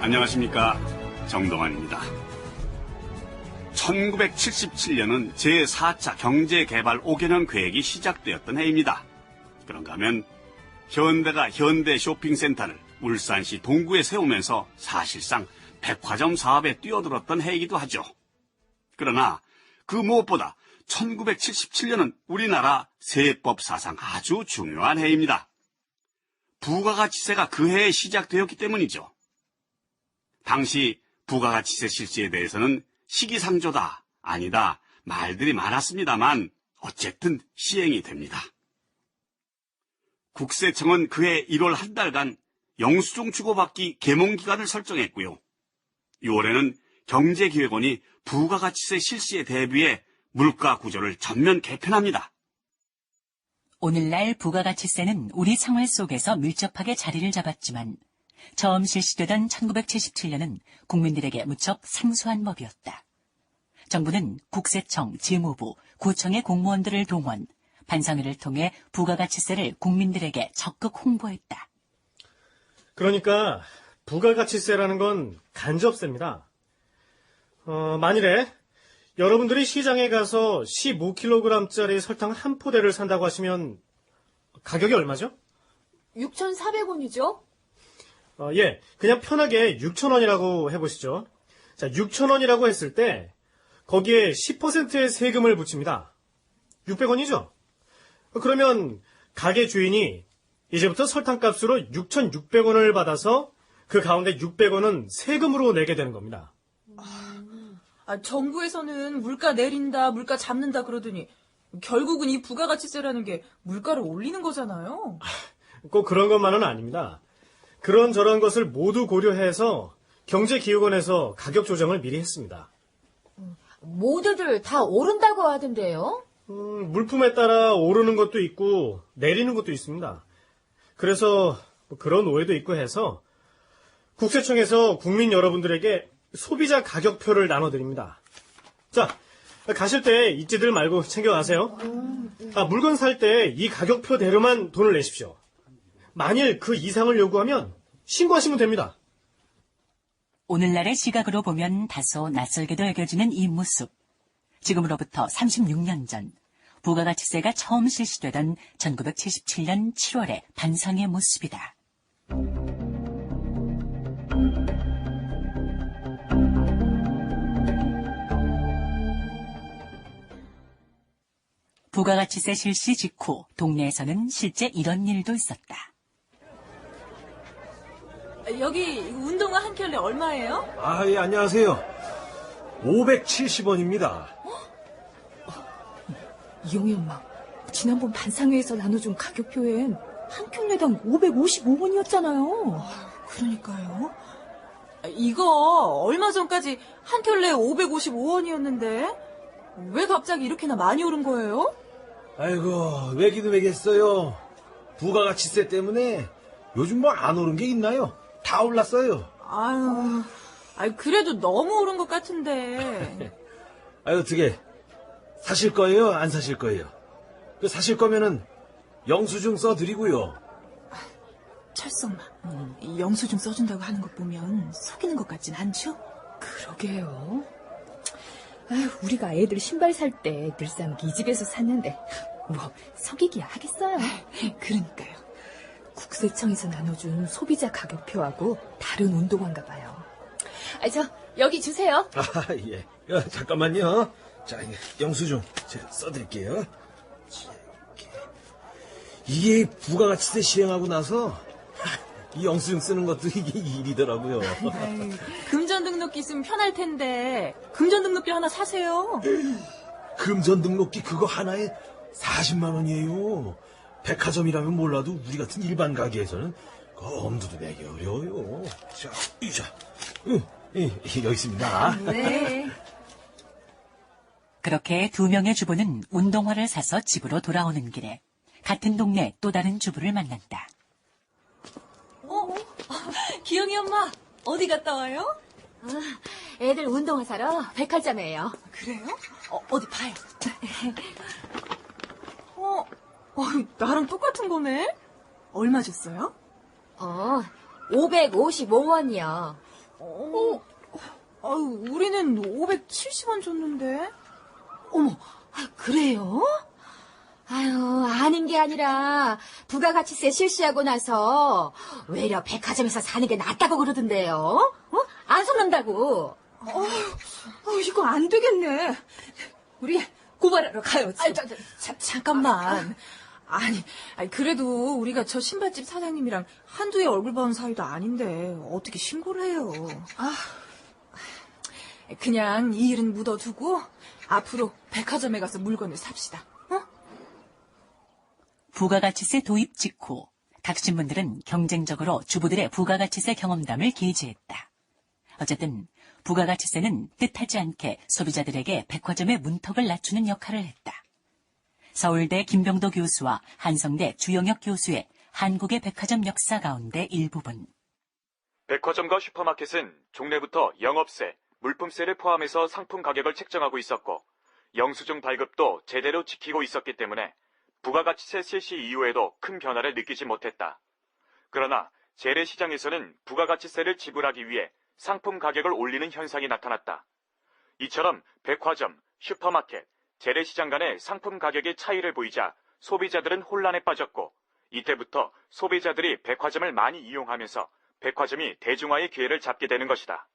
안녕하십니까, 정동환입니다. 1977년은 제4차 경제개발 5개년 계획이 시작되었던 해입니다. 그런가 하면 현대가 현대 쇼핑센터를 울산시 동구에 세우면서 사실상 백화점 사업에 뛰어들었던 해이기도 하죠. 그러나 그 무엇보다 1977년은 우리나라 세법 사상 아주 중요한 해입니다. 부가가치세가 그 해에 시작되었기 때문이죠. 당시 부가가치세 실시에 대해서는 시기상조다, 아니다 말들이 많았습니다만 어쨌든 시행이 됩니다. 국세청은 그해 1월 한 달간 영수증 주고받기 계몽기간을 설정했고요. 6월에는 경제기획원이 부가가치세 실시에 대비해 물가 구조를 전면 개편합니다. 오늘날 부가가치세는 우리 생활 속에서 밀접하게 자리를 잡았지만 처음 실시되던 1977년은 국민들에게 무척 생소한 법이었다. 정부는 국세청, 재무부, 구청의 공무원들을 동원, 반상회를 통해 부가가치세를 국민들에게 적극 홍보했다. 그러니까 부가가치세라는 건 간접세입니다. 만일에 여러분들이 시장에 가서 15kg짜리 설탕 한 포대를 산다고 하시면 가격이 얼마죠? 6,400원이죠? 예, 그냥 편하게 6,000원이라고 해보시죠. 자, 6,000원이라고 했을 때 거기에 10%의 세금을 붙입니다. 600원이죠? 그러면 가게 주인이 이제부터 설탕값으로 6,600원을 받아서 그 가운데 600원은 세금으로 내게 되는 겁니다. 정부에서는 물가 내린다, 물가 잡는다 그러더니 결국은 이 부가가치세라는 게 물가를 올리는 거잖아요. 꼭 그런 것만은 아닙니다. 그런저런 것을 모두 고려해서 경제기획원에서 가격 조정을 미리 했습니다. 모두들 다 오른다고 하던데요? 물품에 따라 오르는 것도 있고 내리는 것도 있습니다. 그래서 그런 오해도 있고 해서 국세청에서 국민 여러분들에게 소비자 가격표를 나눠드립니다. 자, 가실 때 잊지들 말고 챙겨가세요. 물건 살 때 이 가격표대로만 돈을 내십시오. 만일 그 이상을 요구하면 신고하시면 됩니다. 오늘날의 시각으로 보면 다소 낯설게도 여겨지는 이 모습. 지금으로부터 36년 전 부가가치세가 처음 실시되던 1977년 7월의 반상의 모습이다. 부가가치세 실시 직후 동네에서는 실제 이런 일도 있었다. 여기 운동화 한 켤레 얼마예요? 예, 안녕하세요. 570원입니다. 이영희 엄마, 지난번 반상회에서 나눠준 가격표엔 한 켤레당 555원이었잖아요. 그러니까요. 이거 얼마 전까지 한 켤레 555원이었는데 왜 갑자기 이렇게나 많이 오른 거예요? 아이고, 왜기는 왜겠어요. 부가가치세 때문에 요즘 뭐 안 오른 게 있나요? 다 올랐어요. 아유, 그래도 너무 오른 것 같은데. 어떻게 사실 거예요? 안 사실 거예요? 사실 거면은 영수증 써드리고요. 철수 엄마, 이 영수증 써준다고 하는 것 보면 속이는 것 같진 않죠? 그러게요. 우리가 애들 신발 살 때 늘상 이 집에서 샀는데 뭐 속이기야 하겠어요. 그러니까요. 국세청에서 나눠준 소비자 가격표하고 다른 운동화인가 봐요. 저 여기 주세요. 예. 잠깐만요. 자, 영수증 제가 써드릴게요. 이게 부가가치세 시행하고 나서 이 영수증 쓰는 것도 이게 일이더라고요. 금전 등록기 있으면 편할 텐데 금전 등록기 하나 사세요. 금전 등록기 그거 하나에 40만 원이에요. 백화점이라면 몰라도 우리 같은 일반 가게에서는 그 엄두도 내기 어려워요. 자, 여기 있습니다. 네. 그렇게 두 명의 주부는 운동화를 사서 집으로 돌아오는 길에 같은 동네 또 다른 주부를 만난다. 기영이 엄마 어디 갔다 와요? 애들 운동화 사러 백화점이에요. 그래요? 어디 봐요. 나랑 똑같은 거네? 얼마 줬어요? 555원이요. 아유, 우리는 570원 줬는데. 어머, 그래요? 아유, 아닌 게 아니라 부가가치세 실시하고 나서 외려 백화점에서 사는 게 낫다고 그러던데요. 안 속는다고. 이거 안 되겠네. 우리 고발하러 가요. 잠깐만. 아니, 그래도 우리가 저 신발집 사장님이랑 한두 해 얼굴 봐온 사이도 아닌데 어떻게 신고를 해요? 그냥 이 일은 묻어두고 앞으로 백화점에 가서 물건을 삽시다. 부가가치세 도입 직후 각 신문들은 경쟁적으로 주부들의 부가가치세 경험담을 게재했다. 어쨌든 부가가치세는 뜻하지 않게 소비자들에게 백화점의 문턱을 낮추는 역할을 했다. 서울대 김병도 교수와 한성대 주영혁 교수의 한국의 백화점 역사 가운데 일부분. 백화점과 슈퍼마켓은 종래부터 영업세, 물품세를 포함해서 상품 가격을 책정하고 있었고 영수증 발급도 제대로 지키고 있었기 때문에 부가가치세 실시 이후에도 큰 변화를 느끼지 못했다. 그러나 재래시장에서는 부가가치세를 지불하기 위해 상품 가격을 올리는 현상이 나타났다. 이처럼 백화점, 슈퍼마켓, 재래시장 간의 상품 가격의 차이를 보이자 소비자들은 혼란에 빠졌고 이때부터 소비자들이 백화점을 많이 이용하면서 백화점이 대중화의 기회를 잡게 되는 것이다.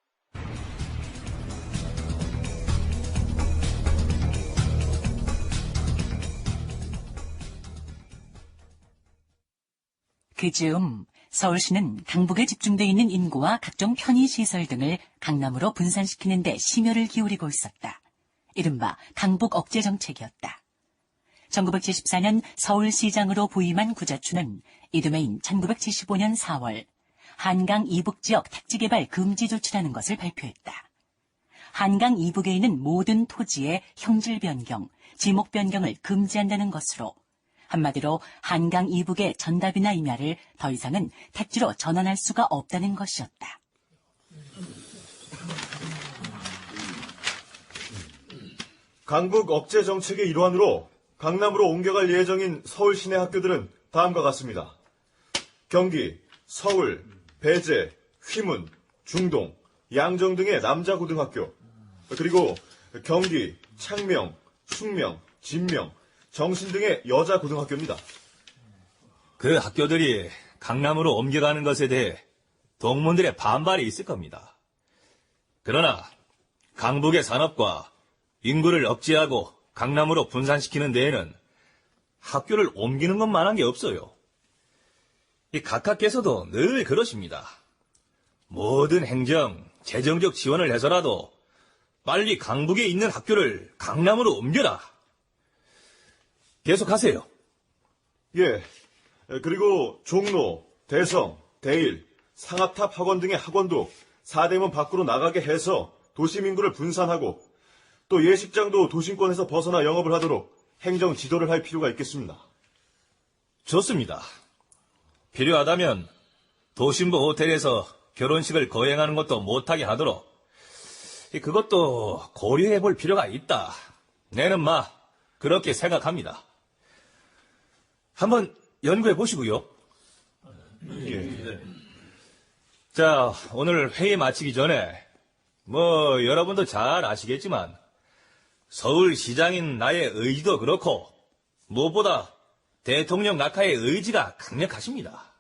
그 즈음 서울시는 강북에 집중돼 있는 인구와 각종 편의시설 등을 강남으로 분산시키는 데 심혈을 기울이고 있었다. 이른바 강북 억제 정책이었다. 1974년 서울시장으로 부임한 구자춘은 이듬해인 1975년 4월 한강 이북 지역 택지개발 금지 조치라는 것을 발표했다. 한강 이북에 있는 모든 토지의 형질 변경, 지목 변경을 금지한다는 것으로 한마디로 한강 이북의 전답이나 임야를 더 이상은 택지로 전환할 수가 없다는 것이었다. 강북 억제 정책의 일환으로 강남으로 옮겨갈 예정인 서울 시내 학교들은 다음과 같습니다. 경기, 서울, 배재, 휘문, 중동, 양정 등의 남자 고등학교, 그리고 경기, 창명, 숙명, 진명, 정신 등의 여자 고등학교입니다. 그 학교들이 강남으로 옮겨가는 것에 대해 동문들의 반발이 있을 겁니다. 그러나 강북의 산업과 인구를 억제하고 강남으로 분산시키는 데에는 학교를 옮기는 것만한 게 없어요. 이 각하께서도 늘 그러십니다. 모든 행정, 재정적 지원을 해서라도 빨리 강북에 있는 학교를 강남으로 옮겨라. 계속하세요. 예. 그리고 종로, 대성, 대일, 상합탑 학원 등의 학원도 사대문 밖으로 나가게 해서 도심 인구를 분산하고 또 예식장도 도심권에서 벗어나 영업을 하도록 행정 지도를 할 필요가 있겠습니다. 좋습니다. 필요하다면 도심부 호텔에서 결혼식을 거행하는 것도 못하게 하도록 그것도 고려해 볼 필요가 있다. 내는 그렇게 생각합니다. 한번 연구해 보시고요. 예. 자, 오늘 회의 마치기 전에 여러분도 잘 아시겠지만 서울시장인 나의 의지도 그렇고 무엇보다 대통령 낙하의 의지가 강력하십니다.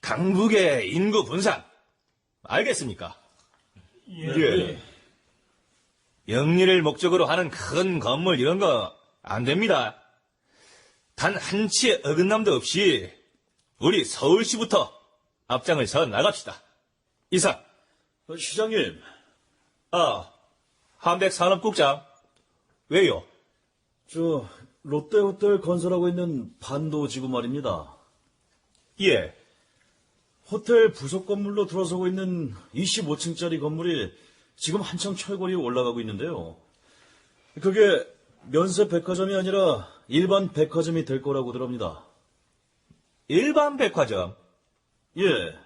강북의 인구 분산 알겠습니까? 예. 영리를 목적으로 하는 큰 건물 이런 거 안 됩니다. 단 한 치의 어긋남도 없이 우리 서울시부터 앞장을 서 나갑시다. 이상. 시장님. 한백산업국장. 왜요? 저 롯데호텔 건설하고 있는 반도지구 말입니다. 예. 호텔 부속 건물로 들어서고 있는 25층짜리 건물이 지금 한창 철거리에 올라가고 있는데요. 그게 면세 백화점이 아니라 일반 백화점이 될 거라고 들합니다. 일반 백화점? 예.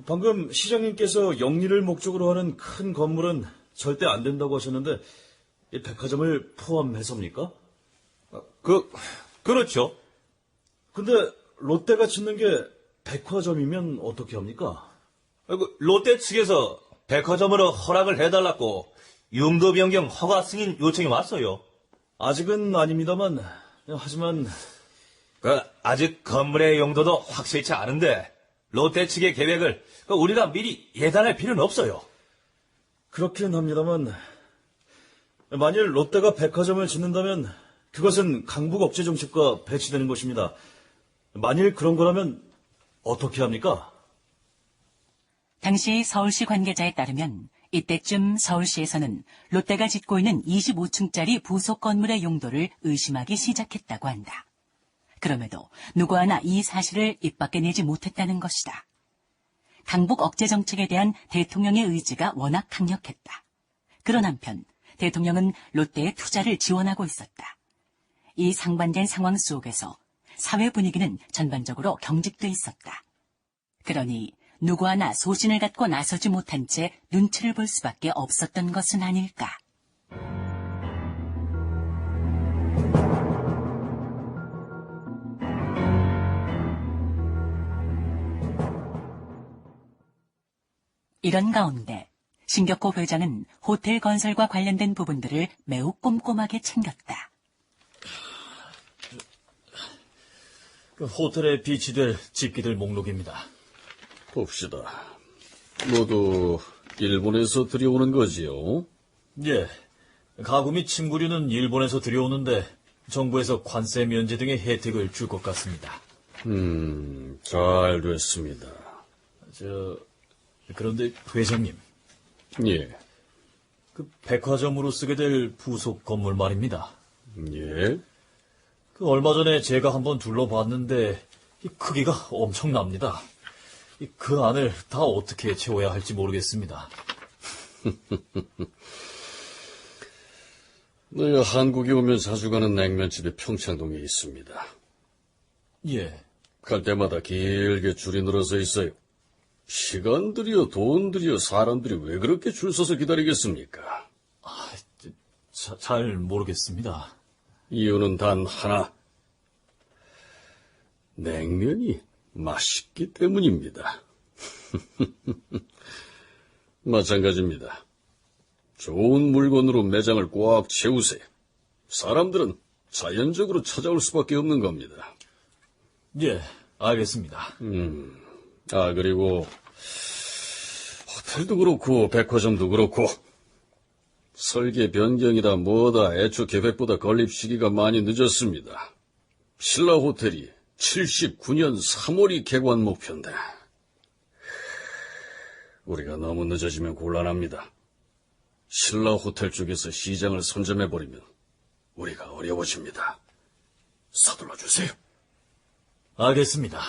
방금 시장님께서 영리를 목적으로 하는 큰 건물은 절대 안 된다고 하셨는데 이 백화점을 포함해서입니까? 그렇죠. 근데 롯데가 짓는 게 백화점이면 어떻게 합니까? 롯데 측에서 백화점으로 허락을 해달라고 용도 변경 허가 승인 요청이 왔어요. 아직은 아닙니다만, 하지만, 아직 건물의 용도도 확실치 않은데, 롯데 측의 계획을 우리가 미리 예단할 필요는 없어요. 그렇긴 합니다만, 만일 롯데가 백화점을 짓는다면, 그것은 강북 억제 정책과 배치되는 것입니다. 만일 그런 거라면, 어떻게 합니까? 당시 서울시 관계자에 따르면 이때쯤 서울시에서는 롯데가 짓고 있는 25층짜리 부속 건물의 용도를 의심하기 시작했다고 한다. 그럼에도 누구 하나 이 사실을 입 밖에 내지 못했다는 것이다. 강북 억제 정책에 대한 대통령의 의지가 워낙 강력했다. 그런 한편 대통령은 롯데의 투자를 지원하고 있었다. 이 상반된 상황 속에서 사회 분위기는 전반적으로 경직돼 있었다. 그러니 누구 하나 소신을 갖고 나서지 못한 채 눈치를 볼 수밖에 없었던 것은 아닐까. 이런 가운데 신격호 회장은 호텔 건설과 관련된 부분들을 매우 꼼꼼하게 챙겼다. 호텔에 비치될 집기들 목록입니다. 봅시다. 모두 일본에서 들여오는 거지요? 예. 가구 및 침구류는 일본에서 들여오는데 정부에서 관세 면제 등의 혜택을 줄 것 같습니다. 잘 됐습니다. 그런데 회장님, 예. 그 백화점으로 쓰게 될 부속 건물 말입니다. 예? 얼마 전에 제가 한번 둘러봤는데 이 크기가 엄청납니다. 그 안을 다 어떻게 채워야 할지 모르겠습니다. 내가 한국에 오면 자주 가는 냉면집이 평창동에 있습니다. 예. 갈 때마다 길게 줄이 늘어서 있어요. 시간 들여 돈 들여 사람들이 왜 그렇게 줄 서서 기다리겠습니까? 잘 모르겠습니다. 이유는 단 하나. 냉면이 맛있기 때문입니다. 마찬가지입니다. 좋은 물건으로 매장을 꽉 채우세요. 사람들은 자연적으로 찾아올 수밖에 없는 겁니다. 예, 알겠습니다. 그리고 호텔도 그렇고 백화점도 그렇고 설계 변경이다 뭐다 애초 계획보다 건립 시기가 많이 늦었습니다. 신라 호텔이 79년 3월이 개관 목표인데 우리가 너무 늦어지면 곤란합니다. 신라 호텔 쪽에서 시장을 선점해버리면 우리가 어려워집니다. 서둘러 주세요. 알겠습니다.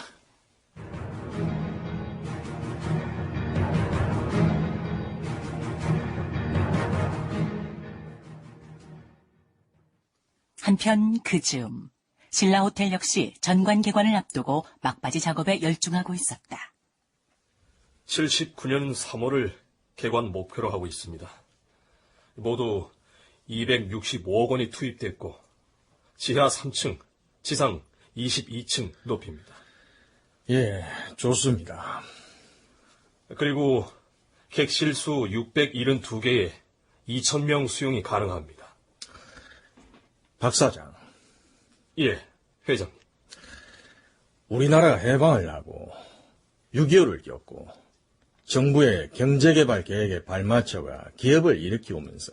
한편 그 즈음 신라호텔 역시 전관 개관을 앞두고 막바지 작업에 열중하고 있었다. 79년 3월을 개관 목표로 하고 있습니다. 모두 265억 원이 투입됐고 지하 3층, 지상 22층 높이입니다. 예, 좋습니다. 그리고 객실 수 672개에 2,000명 수용이 가능합니다. 박 사장. 예, 회장님. 우리나라가 해방을 하고 6.25를 겪고 정부의 경제개발 계획에 발맞춰가 기업을 일으키오면서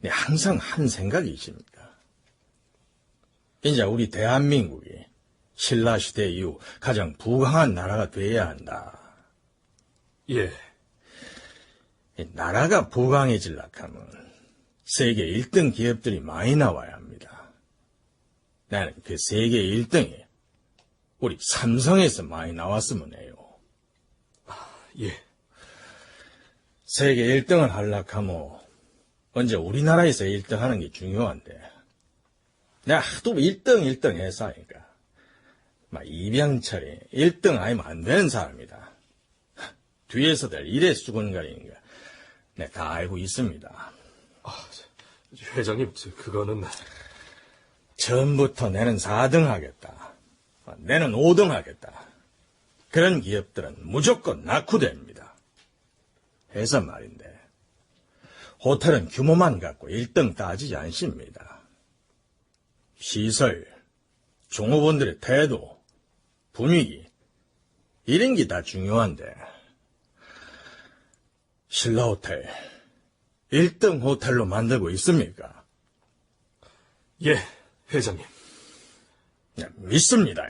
항상 한 생각이 있습니다. 이제 우리 대한민국이 신라시대 이후 가장 부강한 나라가 돼야 한다. 예. 나라가 부강해지려면 세계 1등 기업들이 많이 나와야 합니다. 나는 그 세계 1등이 우리 삼성에서 많이 나왔으면 해요. 예. 세계 1등을 하려면 언제 우리나라에서 1등 하는 게 중요한데 내가 하도 1등 해서 하니까 막 이병철이 1등 아니면 안 되는 사람이다. 뒤에서들 이래 수근거리는 거 내가 다 알고 있습니다. 회장님, 그거는... 처음부터 내는 4등 하겠다. 내는 5등 하겠다. 그런 기업들은 무조건 낙후됩니다. 해서 말인데, 호텔은 규모만 갖고 1등 따지지 않습니다. 시설, 종업원들의 태도, 분위기, 이런 게 다 중요한데, 신라호텔, 1등 호텔로 만들고 있습니까? 예, 회장님. 믿습니다.